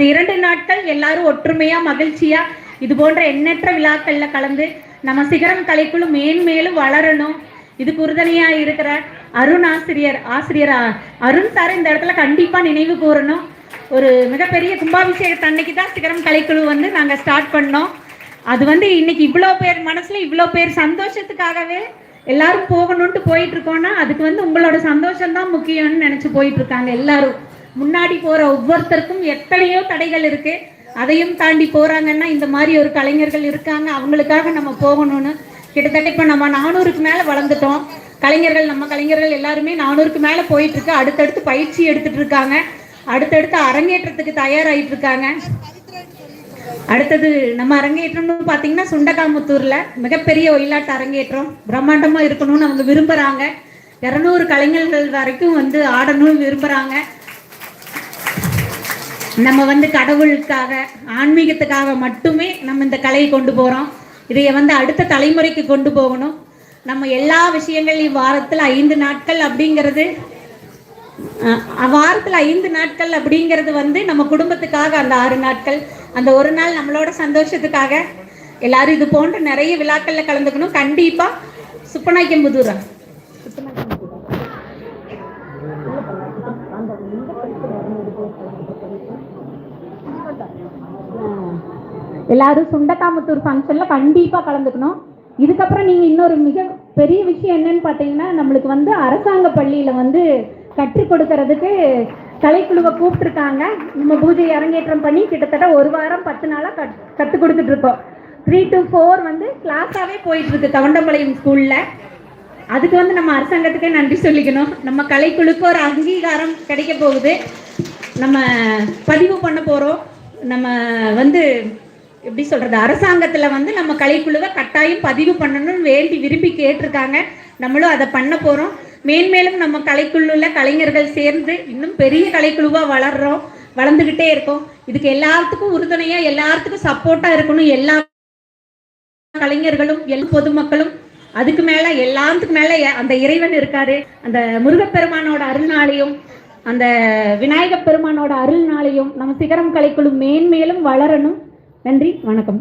2 நாட்கள் எல்லாரும் ஒற்றுமையா மகிழ்ச்சியா இது போன்ற எண்ணற்ற விழாக்கள்ல கலந்து நம்ம சிகரம் கலைக்குழு மேன்மேலும் வளரணும். இதுக்கு உறுதுணையா இருக்கிற அருண் ஆசிரியர் அருண் சார் இந்த இடத்துல கண்டிப்பா நினைவு கூறணும். ஒரு மிகப்பெரிய கும்பாபிஷேகத்தை அன்னைக்கு தான் சிகரம் கலைக்குழு வந்து நாங்க ஸ்டார்ட் பண்ணோம். அது வந்து இன்னைக்கு இவ்வளோ பேர் மனசுல இவ்வளோ பேர் சந்தோஷத்துக்காகவே எல்லாரும் போகணும்ட்டு போயிட்டு இருக்கோம்னா அதுக்கு வந்து உங்களோட சந்தோஷம் தான் முக்கியம்னு நினைச்சு போயிட்டு இருக்காங்க எல்லாரும். முன்னாடி போற ஒவ்வொருத்தருக்கும் எத்தனையோ தடைகள் இருக்கு, அதையும் தாண்டி போறாங்கன்னா இந்த மாதிரி ஒரு கலைஞர்கள் இருக்காங்க, அவங்களுக்காக நம்ம போகணும்னு. கிட்டத்தட்ட இப்ப நம்ம 400க்கு மேல வளர்ந்துட்டோம். நம்ம கலைஞர்கள் எல்லாருமே 400க்கு மேல போயிட்டு இருக்கு. அடுத்தடுத்து பயிற்சி எடுத்துட்டு இருக்காங்க, அடுத்தடுத்து அரங்கேற்றத்துக்கு தயாராகிட்டு இருக்காங்க. அடுத்தது நம்ம அரங்கேற்றம்னு பார்த்தீங்கன்னா சுண்டகாமுத்தூர்ல மிகப்பெரிய ஒயிலாட்ட அரங்கேற்றம் பிரம்மாண்டமா இருக்கணும்னு அவங்க விரும்புறாங்க. 200 கலைஞர்கள் வரைக்கும் வந்து ஆடணும்னு விரும்புறாங்க. நம்ம வந்து கடவுளுக்காக ஆன்மீகத்துக்காக மட்டுமே நம்ம இந்த கலையை கொண்டு போறோம். இதைய வந்து அடுத்த தலைமுறைக்கு கொண்டு போகணும். நம்ம எல்லா விஷயங்களையும் வாரத்தில் 5 நாட்கள் அப்படிங்கிறது வந்து நம்ம குடும்பத்துக்காக அந்த 6 நாட்கள், அந்த ஒரு நாள் நம்மளோட சந்தோஷத்துக்காக எல்லாரும் இது போன்ற நிறைய விழாக்கள்ல கலந்துக்கணும். கண்டிப்பா சுப்பநாய்க்கம்புதூரா எல்லாரும் சுண்டகாமுத்தூர் ஃபங்க்ஷன்ல கண்டிப்பா கலந்துக்கணும். இதுக்கப்புறம் நீங்க இன்னொரு மிக பெரிய விஷயம் என்னன்னு பார்த்தீங்கன்னா, நம்மளுக்கு வந்து அரசாங்க பள்ளியில வந்து கற்றுக் கொடுக்கறதுக்கு கலைக்குழுவை கூப்பிட்டுருக்காங்க. நம்ம பூஜை அரங்கேற்றம் பண்ணி கிட்டத்தட்ட 1 வாரம் 10 நாளா கற்றுக் கொடுத்துட்டு இருக்கோம். 3 to 4 வந்து கிளாஸாவே போயிட்டு இருக்கு கவுண்டம்பாளையம் ஸ்கூல்ல. அதுக்கு வந்து நம்ம அரசாங்கத்துக்கே நன்றி சொல்லிக்கணும். நம்ம கலைக்குழுக்கு ஒரு அங்கீகாரம் கிடைக்க போகுது. நம்ம பதிவு பண்ண போறோம். நம்ம வந்து எப்படி சொல்றது, அரசாங்கத்துல வந்து நம்ம கலைக்குழுவை கட்டாயம் பதிவு பண்ணணும்னு வேண்டி விரும்பி கேட்டிருக்காங்க. நம்மளும் அதை பண்ண போறோம். மேன்மேலும் நம்ம கலைக்குழுல கலைஞர்கள் சேர்ந்து இன்னும் பெரிய கலைக்குழுவா வளர்ந்துகிட்டே இருக்கோம். இதுக்கு எல்லாத்துக்கும் உறுதுணையா எல்லாத்துக்கும் சப்போர்ட்டா இருக்கணும். எல்லா கலைஞர்களும் பொதுமக்களும் அதுக்கு மேல எல்லாத்துக்கும் மேல அந்த இறைவன் இருக்காரு. அந்த முருகப்பெருமானோட அருள்நாளையும் அந்த விநாயக பெருமானோட அருள்நாளையும் நம்ம சிகரம் கலைக்குழு மேன்மேலும் வளரணும். நன்றி, வணக்கம்.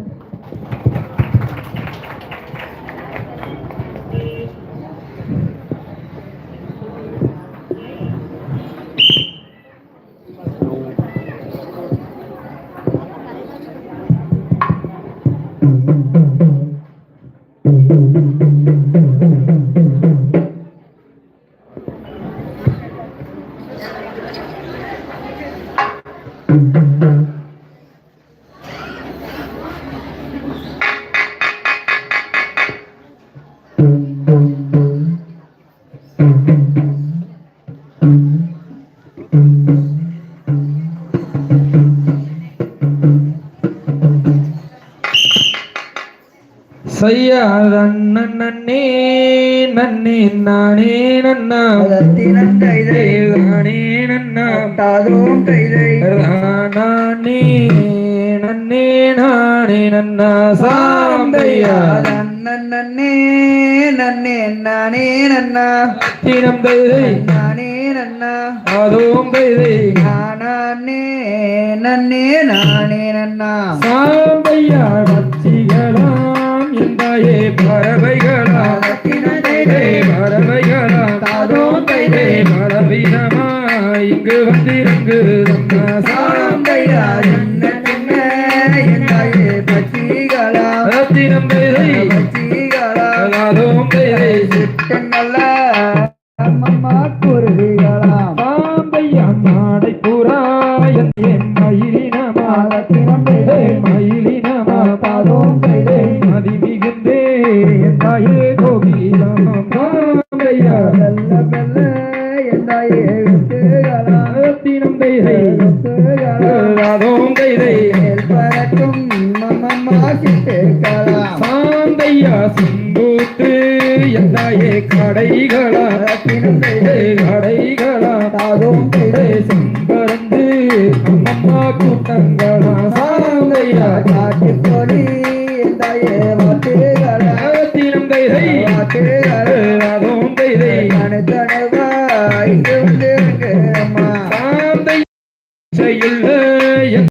நன்னே நன்னே நானே நன்னா நானே நன்னா தாதோம் கைதை நானே நன்னே நானே நன்னா சாம்பையா நன்னே நன்னே நானே நன்னா தினம் கைதை நானே நன்னா தாதோம் கைதை நானே நன்னே நானே நன்னா சாம்பையா பச்சிகளா எந்தாயே பறவைகளா பறவைகளா தாதோம் கைதே பலவீனமா இங்கு வந்திருங்கு சாம்பையா எந்தாயே பச்சிகளா தினம் கைதை பச்சிகளா தாதோம் கைதை சித்தங்கள அம்மம்மா குருவிகளா சாம்பையா மாடை புறா என் மயிலினமா தினம் கைதை மயிலினமா தாதோம் கைதை மதிமிகுந்தே எந்தாயே கோகிலமா சாம்பையா வெல்ல வெல்ல எந்தாயே வெட்டுகளா தினம் கைதை தாதோம் கைதை பறக்கும் மம்மம்மா சிட்டுகளா சாம்பையா சிம்பூத்து எந்தாயே கடைகளா தினம் கைதை கடைகளா தாதோம் கைதை செம்பறந்து அம்மம்மா கூட்டங்களா சாம்பையா காட்டு கோழி எந்தாயே வாட்டுகளா தினம் கைதை தாதோம் கைதை தனவா இங்கு வந்து அம்மா சாம்பை செயல்